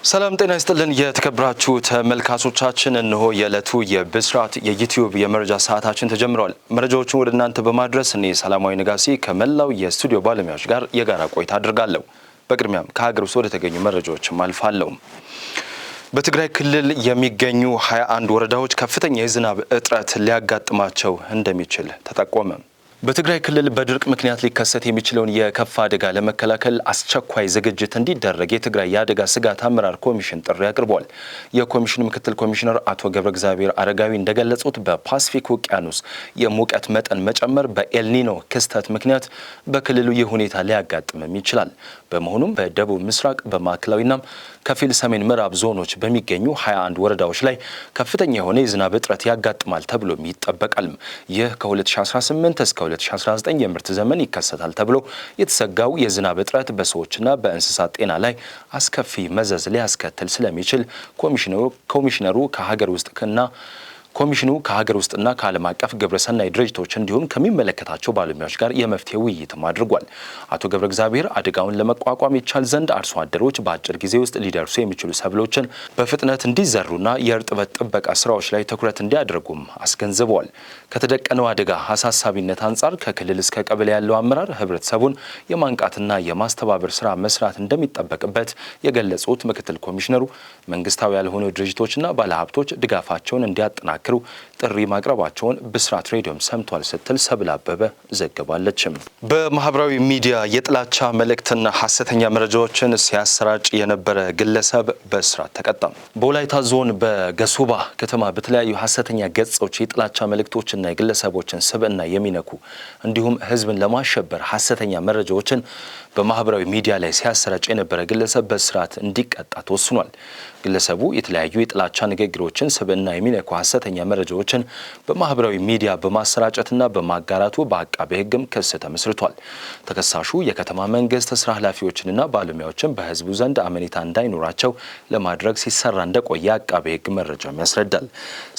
ሰላም ጤና ይስጥልን የተከበራችሁ ተመልካቾቻችን እነሆ የዕለቱ የብስራት የዩቲዩብ የመረጃ ሰዓታችን ተጀምሯል። መረጃዎቹን ወደ እናንተ በማድረስ እኔ ሰላማዊ ነጋሲ ከመላው የስቱዲዮ ባለሙያዎች ጋር የጋራ ቆይታ አድርጋለሁ። በቅድሚያም ከሀገር ውስጥ ወደ ተገኙ መረጃዎችም አልፋለሁ። በትግራይ ክልል የሚገኙ 21 ወረዳዎች ከፍተኛ የዝናብ እጥረት ሊያጋጥማቸው እንደሚችል ተጠቆመ። በትግራይ ክልል በድርቅ ምክንያት ሊከሰት የሚችለውን የከፋ አደጋ ለመከላከል አስቸኳይ ዝግጅት እንዲደረግ የትግራይ የአደጋ ስጋት አመራር ኮሚሽን ጥሪ አቅርቧል። የኮሚሽኑ ምክትል ኮሚሽነር አቶ ገብረ እግዚአብሔር አረጋዊ እንደገለጹት በፓሲፊክ ውቅያኖስ የሙቀት መጠን መጨመር በኤልኒኖ ክስተት ምክንያት በክልሉ ይህ ሁኔታ ሊያጋጥምም ይችላል። በመሆኑም በደቡብ ምስራቅ በማዕከላዊና ከፊል ሰሜን ምዕራብ ዞኖች በሚገኙ 21 ወረዳዎች ላይ ከፍተኛ የሆነ የዝናብ እጥረት ያጋጥማል ተብሎም ይጠበቃል። ይህ ከ2018 እስከ 2019 የምርት ዘመን ይከሰታል ተብሎ የተሰጋው የዝናብ እጥረት በሰዎችና በእንስሳት ጤና ላይ አስከፊ መዘዝ ሊያስከትል ስለሚችል ኮሚሽነሩ ከሀገር ውስጥና ከዓለም አቀፍ ግብረሰናይ ድርጅቶች እንዲሁም ከሚመለከታቸው ባለሙያዎች ጋር የመፍትሄ ውይይትም አድርጓል። አቶ ገብረ እግዚአብሔር አደጋውን ለመቋቋም ይቻል ዘንድ አርሶ አደሮች በአጭር ጊዜ ውስጥ ሊደርሱ የሚችሉ ሰብሎችን በፍጥነት እንዲዘሩና የእርጥበት ጥበቃ ስራዎች ላይ ትኩረት እንዲያደርጉም አስገንዝበዋል። ከተደቀነው አደጋ አሳሳቢነት አንጻር ከክልል እስከ ቀበሌ ያለው አመራር ህብረተሰቡን የማንቃትና የማስተባበር ስራ መስራት እንደሚጠበቅበት የገለጹት ምክትል ኮሚሽነሩ መንግስታዊ ያልሆኑ ድርጅቶችና ባለሀብቶች ድጋፋቸውን እንዲያጠናክሩ ጥሪ ማቅረባቸውን ብስራት ሬዲዮም ሰምቷል ስትል ሰብል አበበ ዘግባለችም። በማህበራዊ ሚዲያ የጥላቻ መልእክትና ሐሰተኛ መረጃዎችን ሲያሰራጭ የነበረ ግለሰብ በእስራት ተቀጣ። በወላይታ ዞን በገሱባ ከተማ በተለያዩ ሐሰተኛ ገጾች የጥላቻ መልእክቶችና የግለሰቦችን ስብዕና የሚነኩ እንዲሁም ህዝብን ለማሸበር ሐሰተኛ መረጃዎችን በማህበራዊ ሚዲያ ላይ ሲያሰራጭ የነበረ ግለሰብ በእስራት እንዲቀጣ ተወስኗል። ግለሰቡ የተለያዩ የጥላቻ ንግግሮችን፣ ስብዕና የሚነኩ ሐሰተኛ መረጃዎችን በማህበራዊ ሚዲያ በማሰራጨትና በማጋራቱ በአቃቤ ሕግም ክስ ተመስርቷል። ተከሳሹ የከተማ መንግስት ስራ ኃላፊዎችንና ባለሙያዎችን በህዝቡ ዘንድ አመኔታ እንዳይኖራቸው ለማድረግ ሲሰራ እንደቆየ አቃቤ ሕግ መረጃም ያስረዳል።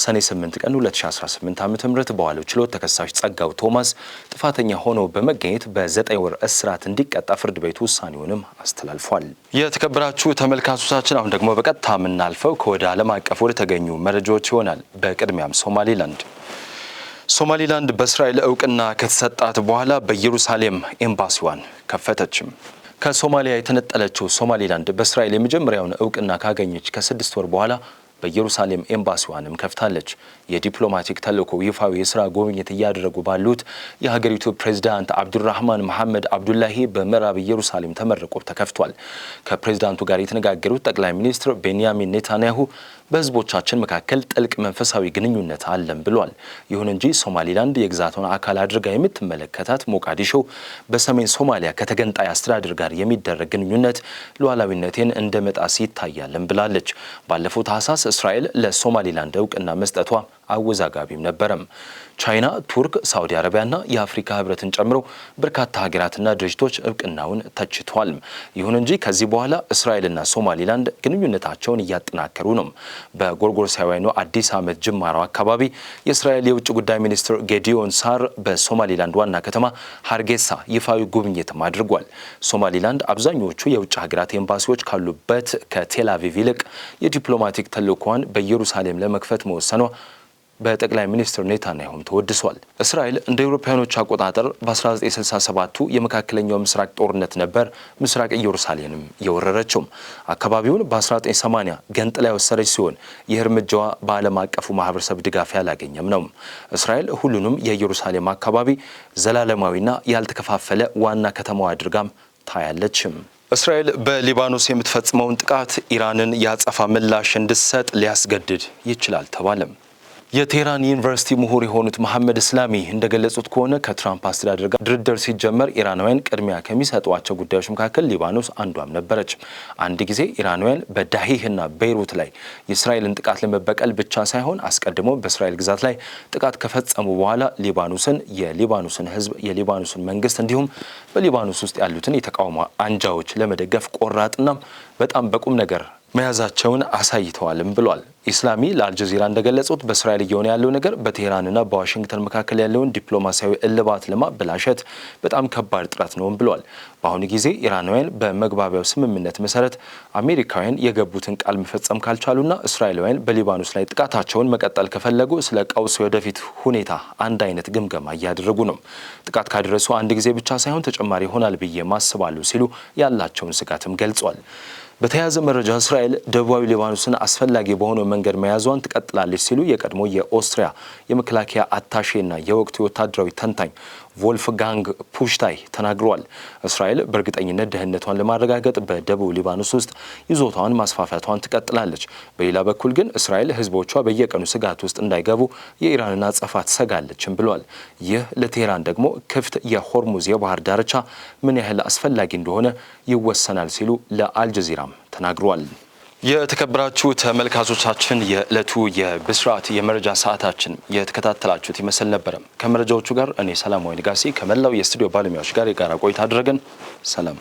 ሰኔ 8 ቀን 2018 ዓ.ም በዋለው ችሎት ተከሳሽ ጸጋው ቶማስ ጥፋተኛ ሆኖ በመገኘት በ9 ወር እስራት እንዲቀጣ ፍርድ ቤቱ ውሳኔውንም አስተላልፏል። የተከበራችሁ ተመልካቾቻችን አሁን ደግሞ በቀጥታ የምናልፈው ከወደ ዓለም አቀፍ ወደ ተገኙ መረጃዎች ይሆናል። በቅድሚያም ሶማሊላንድ በእስራኤል እውቅና ከተሰጣት በኋላ በኢየሩሳሌም ኤምባሲዋን ከፈተችም። ከሶማሊያ የተነጠለችው ሶማሊላንድ በእስራኤል የመጀመሪያውን እውቅና ካገኘች ከ6 ወር በኋላ በኢየሩሳሌም ኤምባሲዋንም ከፍታለች። የዲፕሎማቲክ ተልዕኮ ይፋዊ የስራ ጉብኝት እያደረጉ ባሉት የሀገሪቱ ፕሬዝዳንት አብዱራህማን መሐመድ አብዱላሂ በምዕራብ ኢየሩሳሌም ተመርቆ ተከፍቷል። ከፕሬዝዳንቱ ጋር የተነጋገሩት ጠቅላይ ሚኒስትር ቤንያሚን ኔታንያሁ በህዝቦቻችን መካከል ጥልቅ መንፈሳዊ ግንኙነት አለን ብሏል። ይሁን እንጂ ሶማሊላንድ የግዛቷን አካል አድርጋ የምትመለከታት ሞቃዲሾ በሰሜን ሶማሊያ ከተገንጣይ አስተዳደር ጋር የሚደረግ ግንኙነት ሉዓላዊነቴን እንደ መጣስ ይታያልን ብላለች። ባለፈው ታህሳስ እስራኤል ለሶማሊላንድ እውቅና መስጠቷ አወዛጋቢም ነበረም። ቻይና፣ ቱርክ፣ ሳውዲ አረቢያና የአፍሪካ ህብረትን ጨምሮ በርካታ ሀገራትና ድርጅቶች እውቅናውን ተችቷል። ይሁን እንጂ ከዚህ በኋላ እስራኤልና ሶማሊላንድ ግንኙነታቸውን እያጠናከሩ ነው። በጎርጎሮሳውያኑ አዲስ ዓመት ጅማሮ አካባቢ የእስራኤል የውጭ ጉዳይ ሚኒስትር ጌዲዮን ሳር በሶማሊላንድ ዋና ከተማ ሀርጌሳ ይፋዊ ጉብኝትም አድርጓል። ሶማሊላንድ አብዛኞቹ የውጭ ሀገራት ኤምባሲዎች ካሉበት ከቴል አቪቭ ይልቅ የዲፕሎማቲክ ተልዕኮዋን በኢየሩሳሌም ለመክፈት መወሰኗ በጠቅላይ ሚኒስትር ኔታንያሁም ተወድሷል። እስራኤል እንደ አውሮፓውያኖች አቆጣጠር በ1967ቱ የመካከለኛው ምስራቅ ጦርነት ነበር ምስራቅ ኢየሩሳሌምንም የወረረችው። አካባቢውን በ1980 ገንጥላ የወሰደች ሲሆን ይህ እርምጃዋ በዓለም አቀፉ ማህበረሰብ ድጋፍ ያላገኘም ነው። እስራኤል ሁሉንም የኢየሩሳሌም አካባቢ ዘላለማዊና ያልተከፋፈለ ዋና ከተማዋ አድርጋም ታያለችም። እስራኤል በሊባኖስ የምትፈጽመውን ጥቃት ኢራንን ያጸፋ ምላሽ እንድትሰጥ ሊያስገድድ ይችላል ተባለም። የቴህራን ዩኒቨርሲቲ ምሁር የሆኑት መሐመድ እስላሚ እንደገለጹት ከሆነ ከትራምፕ አስተዳደር ጋር ድርድር ሲጀመር ኢራናውያን ቅድሚያ ከሚሰጧቸው ጉዳዮች መካከል ሊባኖስ አንዷም ነበረች። አንድ ጊዜ ኢራናውያን በዳሂህና ቤይሩት ላይ የእስራኤልን ጥቃት ለመበቀል ብቻ ሳይሆን አስቀድሞ በእስራኤል ግዛት ላይ ጥቃት ከፈጸሙ በኋላ የሊባኖስን ሕዝብ፣ የሊባኖስን መንግስት እንዲሁም በሊባኖስ ውስጥ ያሉትን የተቃውሞ አንጃዎች ለመደገፍ ቆራጥና በጣም በቁም ነገር መያዛቸውን አሳይተዋልም ብሏል። ኢስላሚ ለአልጀዚራ እንደገለጹት በእስራኤል እየሆነ ያለው ነገር በቴህራንና በዋሽንግተን መካከል ያለውን ዲፕሎማሲያዊ እልባት ለማበላሸት በጣም ከባድ ጥረት ነውም ብሏል። በአሁኑ ጊዜ ኢራናውያን በመግባቢያው ስምምነት መሰረት አሜሪካውያን የገቡትን ቃል መፈጸም ካልቻሉና እስራኤላውያን በሊባኖስ ላይ ጥቃታቸውን መቀጠል ከፈለጉ ስለ ቀውሱ ወደፊት ሁኔታ አንድ አይነት ግምገማ እያደረጉ ነው። ጥቃት ካደረሱ አንድ ጊዜ ብቻ ሳይሆን ተጨማሪ ይሆናል ብዬ ማስባለሁ ሲሉ ያላቸውን ስጋትም ገልጿል። በተያያዘ መረጃ እስራኤል ደቡባዊ ሊባኖስን አስፈላጊ በሆነው መንገድ መያዟን ትቀጥላለች ሲሉ የቀድሞ የኦስትሪያ የመከላከያ አታሼና የወቅቱ ወታደራዊ ተንታኝ ቮልፍጋንግ ፑሽታይ ተናግረዋል። እስራኤል በእርግጠኝነት ደህንነቷን ለማረጋገጥ በደቡብ ሊባኖስ ውስጥ ይዞታዋን ማስፋፋቷን ትቀጥላለች። በሌላ በኩል ግን እስራኤል ሕዝቦቿ በየቀኑ ስጋት ውስጥ እንዳይገቡ የኢራንን አጸፋ ትሰጋለችም ብሏል። ይህ ለቴህራን ደግሞ ክፍት የሆርሙዝ የባህር ዳርቻ ምን ያህል አስፈላጊ እንደሆነ ይወሰናል ሲሉ ለአልጀዚራም ተናግረዋል። የተከበራችሁ ተመልካቾቻችን የዕለቱ የብስራት የመረጃ ሰዓታችን የተከታተላችሁት ይመስል ነበረ። ከመረጃዎቹ ጋር እኔ ሰላማዊ ንጋሴ ከመላው የስቱዲዮ ባለሙያዎች ጋር የጋራ ቆይታ አድርገን ሰላም